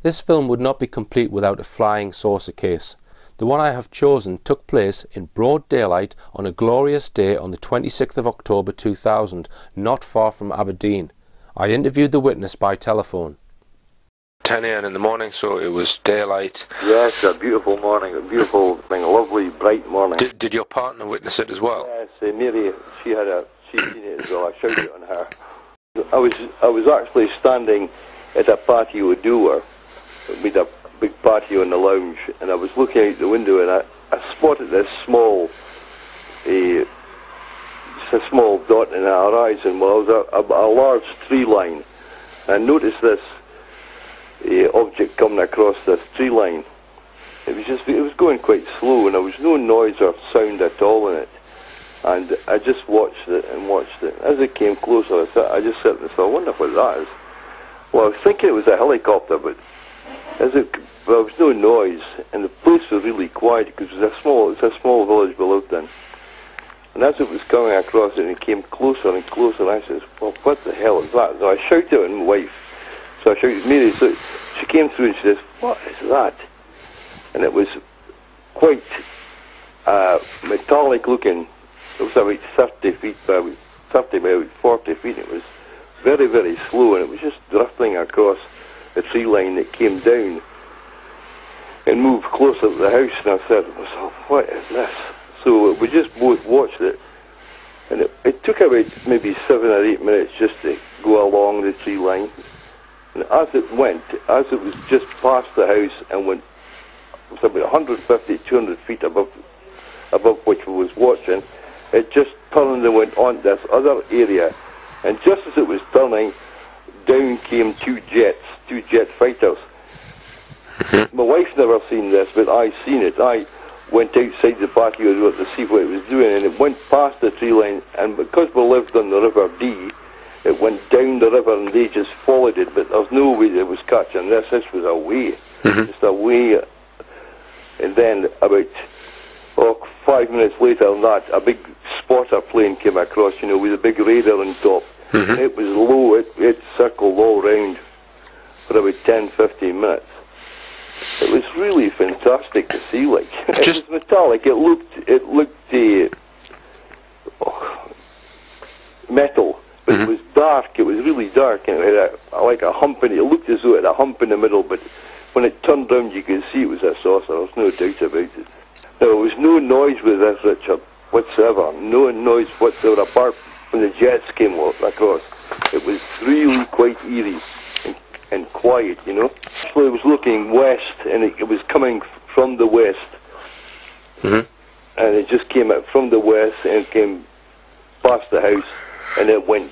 This film would not be complete without a flying saucer case. The one I have chosen took place in broad daylight on a glorious day on the 26th of October 2000, not far from Aberdeen. I interviewed the witness by telephone. 10 a.m. in the morning, so it was daylight. Yes, a beautiful morning, a beautiful thing, a lovely, bright morning. Did your partner witness it as well? Yes, Mary, she'd seen it as well. I shouted it on her. I was actually standing at a patio door with a big patio in the lounge, and I was looking out the window, and I spotted this small dot in the horizon. Well, it was a large tree line. I noticed this object coming across this tree line. It was going quite slow, and there was no noise or sound at all in it. And I just watched it and watched it. As it came closer, I just sat and thought, I wonder what that is. Well, I was thinking it was a helicopter, but there was no noise, and the place was really quiet because it's a small village we lived in. And as it was coming across it, and it came closer and closer, and I said, well, what the hell is that? So I shouted at my wife. So I shouted at Mary. So she came through and she says, what is that? And it was quite metallic looking. It was about 30 feet by 40 feet. It was very, very slow, and it was just drifting across the tree line that came down and moved closer to the house. And I said to myself, what is this? So we just both watched it, and it took about maybe 7 or 8 minutes just to go along the tree line. And as it was just past the house and it was about 150, 200 feet above which we was watching, it just turned and went on this other area. And just as it was turning, down came two jet fighters. My wife's never seen this, but I seen it. I went outside the patio door to see what it was doing, and it went past the tree line, and because we lived on the River Dee, it went down the river and they just followed it, but there's no way that it was catching this. This was away, just away. And then about 5 minutes later than that, a big spotter plane came across, with a big radar on top. And it was low, it circled all round for about 10-15 minutes. It was really fantastic to see, like. It was metallic, it looked metal, but it was dark, it was really dark, and it had like a hump in it. It looked as though it had a hump in the middle, but when it turned round you could see it was a saucer, there's no doubt about it. There was no noise with this, Richard, whatsoever, no noise whatsoever, apart from the jets came across. It was really quite eerie and quiet, Actually, it was looking west, and it was coming from the west. And it just came out from the west and came past the house, and it went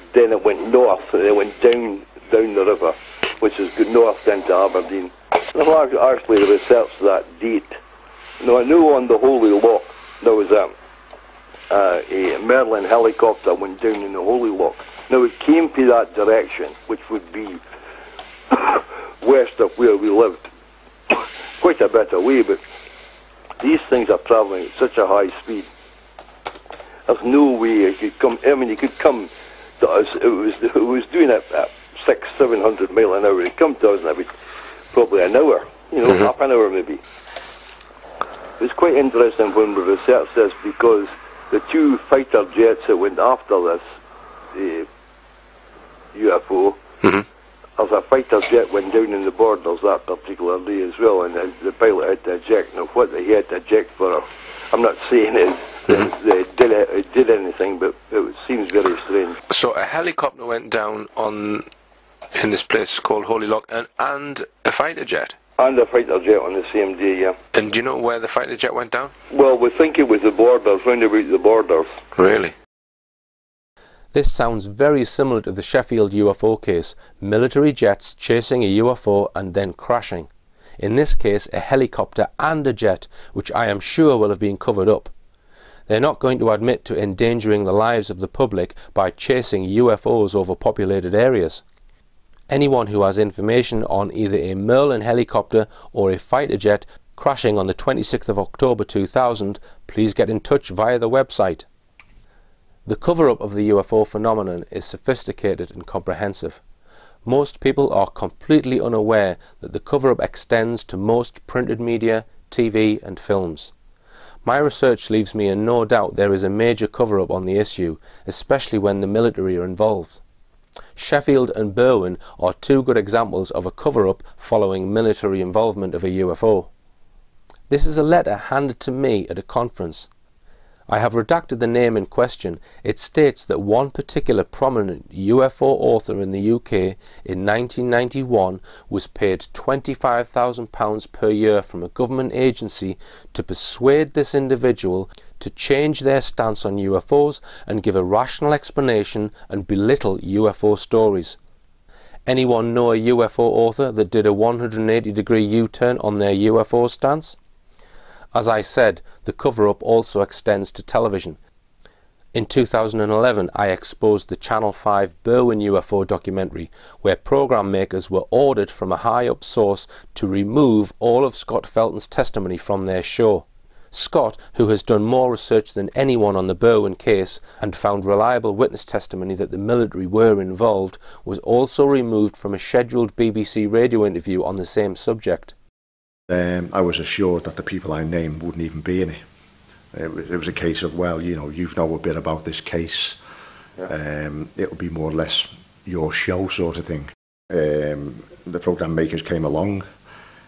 north, and it went down the river, which is north into Aberdeen. And I actually researched that date. Now, I know on the Holy Loch there was a Merlin helicopter went down in the Holy Loch. Now, it came to that direction, which would be west of where we lived, quite a bit away, but these things are travelling at such a high speed. There's no way it could come. I mean, it could come to us. It was doing it at 600-700 miles an hour. It come to us in about probably an hour, half an hour maybe. It was quite interesting when we researched this, because the two fighter jets that went after this UFO, there's a fighter jet went down in the borders that particular day as well, and the pilot had to eject. Now, what he had to eject for, I'm not saying it did anything, but it seems very strange. So a helicopter went down in this place called Holy Loch, and a fighter jet? And a fighter jet on the same day, yeah. And do you know where the fighter jet went down? Well, we think it was the borders, round about the borders. Really? This sounds very similar to the Sheffield UFO case, military jets chasing a UFO and then crashing. In this case, a helicopter and a jet, which I am sure will have been covered up. They're not going to admit to endangering the lives of the public by chasing UFOs over populated areas. Anyone who has information on either a Merlin helicopter or a fighter jet crashing on the 26th of October 2000, please get in touch via the website. The cover-up of the UFO phenomenon is sophisticated and comprehensive. Most people are completely unaware that the cover-up extends to most printed media, TV and films. My research leaves me in no doubt there is a major cover-up on the issue, especially when the military are involved. Sheffield and Berwyn are two good examples of a cover-up following military involvement of a UFO. This is a letter handed to me at a conference. I have redacted the name in question. It states that one particular prominent UFO author in the UK in 1991 was paid £25,000 per year from a government agency to persuade this individual to change their stance on UFOs and give a rational explanation and belittle UFO stories. Anyone know a UFO author that did a 180-degree U-turn on their UFO stance? As I said, the cover-up also extends to television. In 2011, I exposed the Channel 5 Berwyn UFO documentary, where programme makers were ordered from a high-up source to remove all of Scott Felton's testimony from their show. Scott, who has done more research than anyone on the Berwyn case and found reliable witness testimony that the military were involved, was also removed from a scheduled BBC radio interview on the same subject. I was assured that the people I named wouldn't even be in it. It was a case of, well, you know a bit about this case. Yeah. It'll be more or less your show sort of thing. The programme makers came along.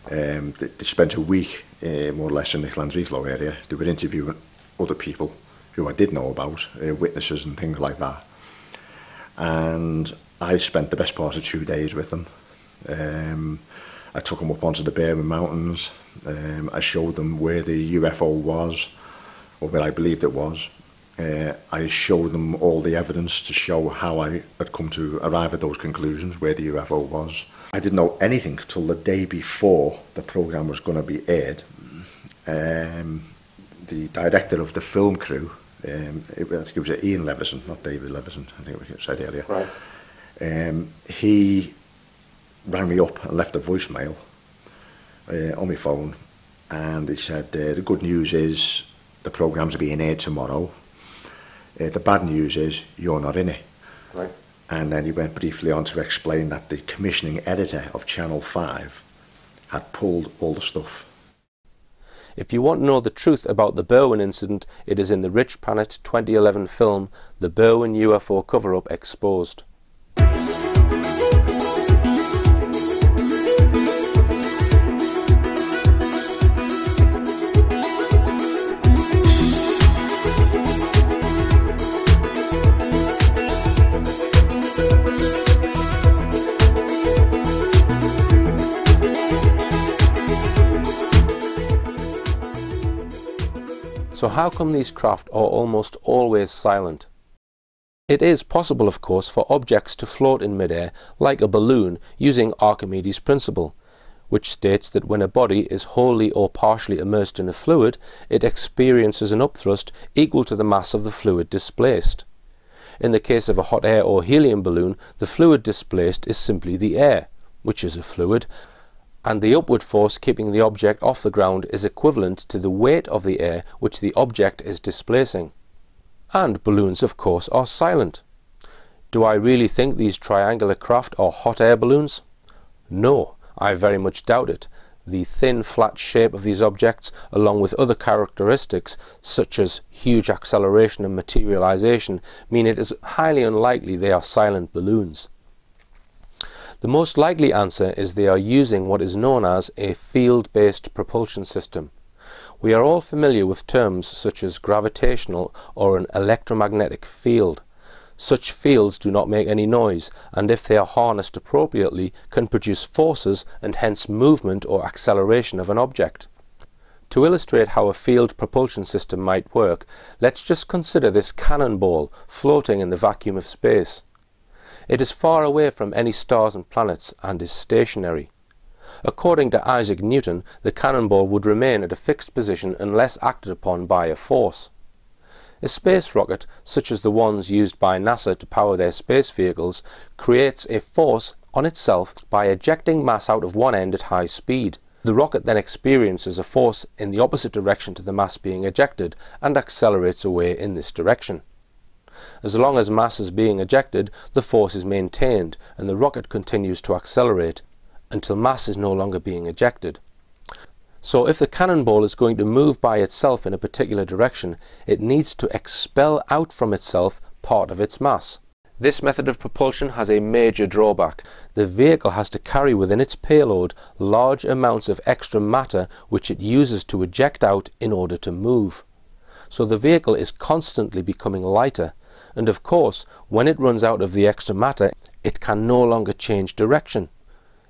They spent a week more or less in the Llanrheithlow area. They were interviewing other people who I did know about, witnesses and things like that. And I spent the best part of 2 days with them. I took them up onto the Berwyn Mountains. I showed them where the UFO was, or where I believed it was. I showed them all the evidence to show how I had come to arrive at those conclusions, where the UFO was. I didn't know anything till the day before the programme was going to be aired. The director of the film crew, I think it was Ian Levison, not David Levison, I think it was said earlier. Right. He rang me up and left a voicemail on my phone, and he said, the good news is the programme's being aired tomorrow. The bad news is you're not in it. Right. And then he went briefly on to explain that the commissioning editor of Channel 5 had pulled all the stuff. If you want to know the truth about the Berwyn incident, it is in the Richplanet 2011 film, The Berwyn UFO Cover-Up Exposed. So how come these craft are almost always silent? It is possible, of course, for objects to float in midair like a balloon using Archimedes' principle, which states that when a body is wholly or partially immersed in a fluid, it experiences an upthrust equal to the mass of the fluid displaced. In the case of a hot air or helium balloon, the fluid displaced is simply the air, which is a fluid, and the upward force keeping the object off the ground is equivalent to the weight of the air which the object is displacing. And balloons, of course, are silent. Do I really think these triangular craft are hot air balloons? No, I very much doubt it. The thin, flat shape of these objects, along with other characteristics such as huge acceleration and materialization, mean it is highly unlikely they are silent balloons. The most likely answer is they are using what is known as a field-based propulsion system. We are all familiar with terms such as gravitational or an electromagnetic field. Such fields do not make any noise, and if they are harnessed appropriately, can produce forces and hence movement or acceleration of an object. To illustrate how a field propulsion system might work, let's just consider this cannonball floating in the vacuum of space. It is far away from any stars and planets and is stationary. According to Isaac Newton, the cannonball would remain at a fixed position unless acted upon by a force. A space rocket, such as the ones used by NASA to power their space vehicles, creates a force on itself by ejecting mass out of one end at high speed. The rocket then experiences a force in the opposite direction to the mass being ejected and accelerates away in this direction. As long as mass is being ejected, the force is maintained and the rocket continues to accelerate until mass is no longer being ejected. So if the cannonball is going to move by itself in a particular direction, it needs to expel out from itself part of its mass. This method of propulsion has a major drawback. The vehicle has to carry within its payload large amounts of extra matter which it uses to eject out in order to move. So the vehicle is constantly becoming lighter, and of course, when it runs out of the extra matter, it can no longer change direction.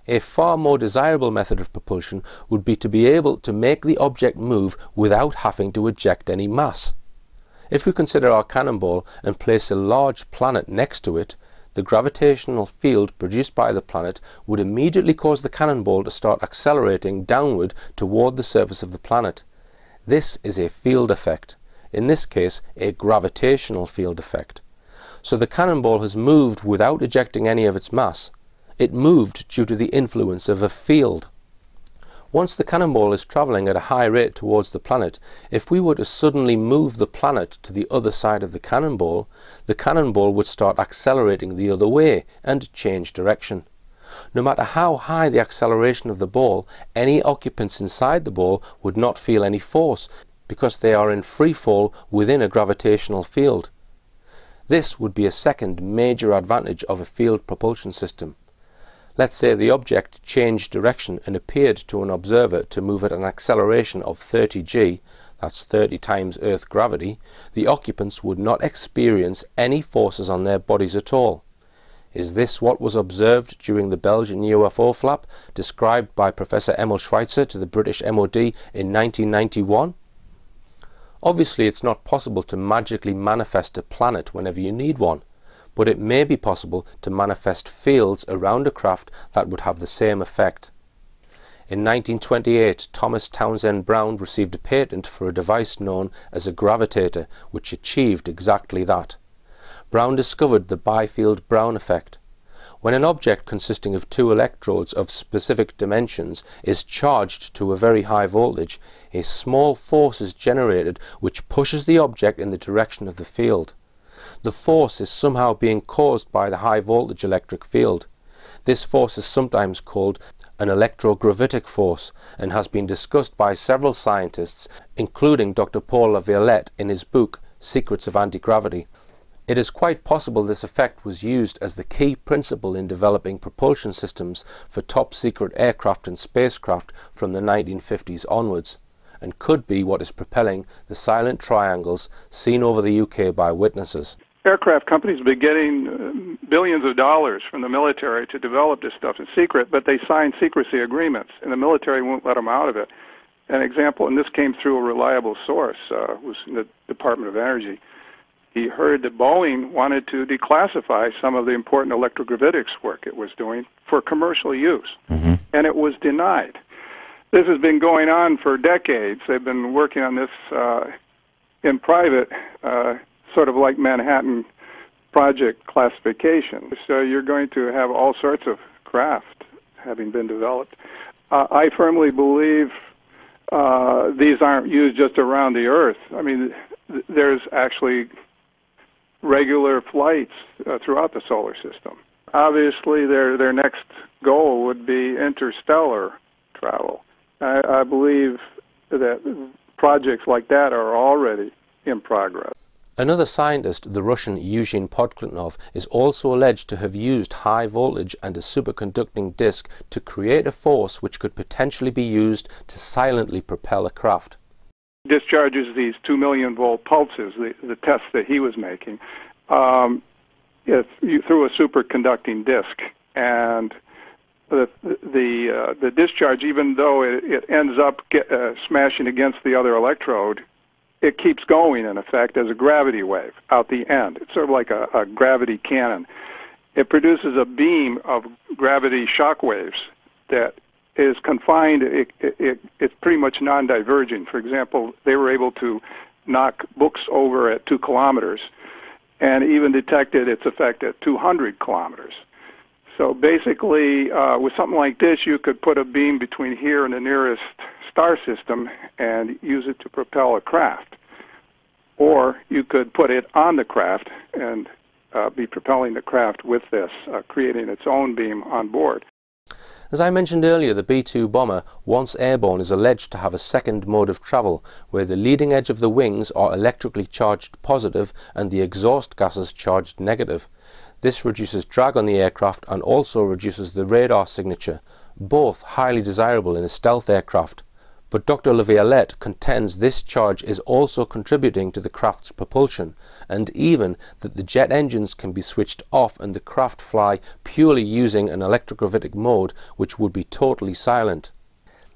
A far more desirable method of propulsion would be to be able to make the object move without having to eject any mass. If we consider our cannonball and place a large planet next to it, the gravitational field produced by the planet would immediately cause the cannonball to start accelerating downward toward the surface of the planet. This is a field effect, in this case a gravitational field effect. So the cannonball has moved without ejecting any of its mass. It moved due to the influence of a field. Once the cannonball is travelling at a high rate towards the planet, if we were to suddenly move the planet to the other side of the cannonball would start accelerating the other way and change direction. No matter how high the acceleration of the ball, any occupants inside the ball would not feel any force because they are in free fall within a gravitational field. This would be a second major advantage of a field propulsion system. Let's say the object changed direction and appeared to an observer to move at an acceleration of 30 g, that's 30 times Earth gravity. The occupants would not experience any forces on their bodies at all. Is this what was observed during the Belgian UFO flap described by Professor Emil Schweitzer to the British MOD in 1991? Obviously it's not possible to magically manifest a planet whenever you need one, but it may be possible to manifest fields around a craft that would have the same effect. In 1928, Thomas Townsend Brown received a patent for a device known as a gravitator, which achieved exactly that. Brown discovered the Byfield-Brown effect. When an object consisting of two electrodes of specific dimensions is charged to a very high voltage, a small force is generated which pushes the object in the direction of the field. The force is somehow being caused by the high voltage electric field. This force is sometimes called an electrogravitic force and has been discussed by several scientists, including Dr. Paul LaViolette in his book Secrets of Anti-Gravity. It is quite possible this effect was used as the key principle in developing propulsion systems for top-secret aircraft and spacecraft from the 1950s onwards, and could be what is propelling the silent triangles seen over the UK by witnesses. Aircraft companies have been getting billions of dollars from the military to develop this stuff in secret, but they sign secrecy agreements, and the military won't let them out of it. An example, and this came through a reliable source, was in the Department of Energy. He heard that Boeing wanted to declassify some of the important electrogravitics work it was doing for commercial use, and it was denied. This has been going on for decades. They've been working on this in private, sort of like Manhattan Project classification. So you're going to have all sorts of craft having been developed. I firmly believe these aren't used just around the Earth. I mean, there's actually regular flights throughout the solar system. Obviously, their next goal would be interstellar travel. I believe that projects like that are already in progress. Another scientist, the Russian Yuzhin Podkletnov, is also alleged to have used high voltage and a superconducting disk to create a force which could potentially be used to silently propel a craft. Discharges these 2 million volt pulses, the tests that he was making, through a superconducting disk. And the discharge, even though it ends up smashing against the other electrode, it keeps going, in effect, as a gravity wave out the end. It's sort of like a gravity cannon. It produces a beam of gravity shock waves that is confined. It's pretty much non-diverging. For example, they were able to knock books over at 2 kilometers and even detected its effect at 200 kilometers. So basically, with something like this, you could put a beam between here and the nearest star system and use it to propel a craft. Or you could put it on the craft and be propelling the craft with this, creating its own beam on board. As I mentioned earlier, the B-2 bomber, once airborne, is alleged to have a second mode of travel, where the leading edge of the wings are electrically charged positive and the exhaust gases charged negative. This reduces drag on the aircraft and also reduces the radar signature, both highly desirable in a stealth aircraft. But Dr. Laviolette contends this charge is also contributing to the craft's propulsion, and even that the jet engines can be switched off and the craft fly purely using an electrogravitic mode which would be totally silent.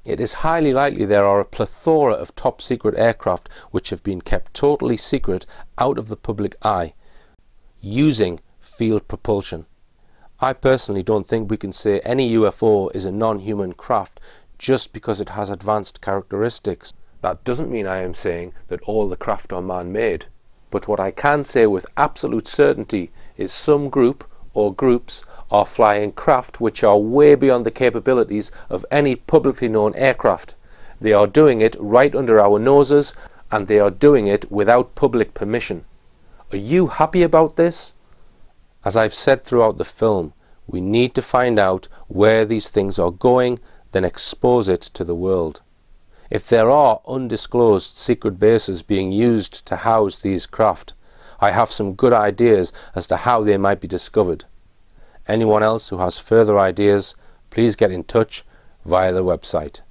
It is highly likely there are a plethora of top secret aircraft which have been kept totally secret out of the public eye, using field propulsion. I personally don't think we can say any UFO is a non-human craft just because it has advanced characteristics. That doesn't mean I am saying that all the craft are man-made, but what I can say with absolute certainty is some group or groups are flying craft which are way beyond the capabilities of any publicly known aircraft. They are doing it right under our noses, and they are doing it without public permission. Are you happy about this? As I've said throughout the film, we need to find out where these things are going, then expose it to the world. If there are undisclosed secret bases being used to house these craft, I have some good ideas as to how they might be discovered. Anyone else who has further ideas, please get in touch via the website.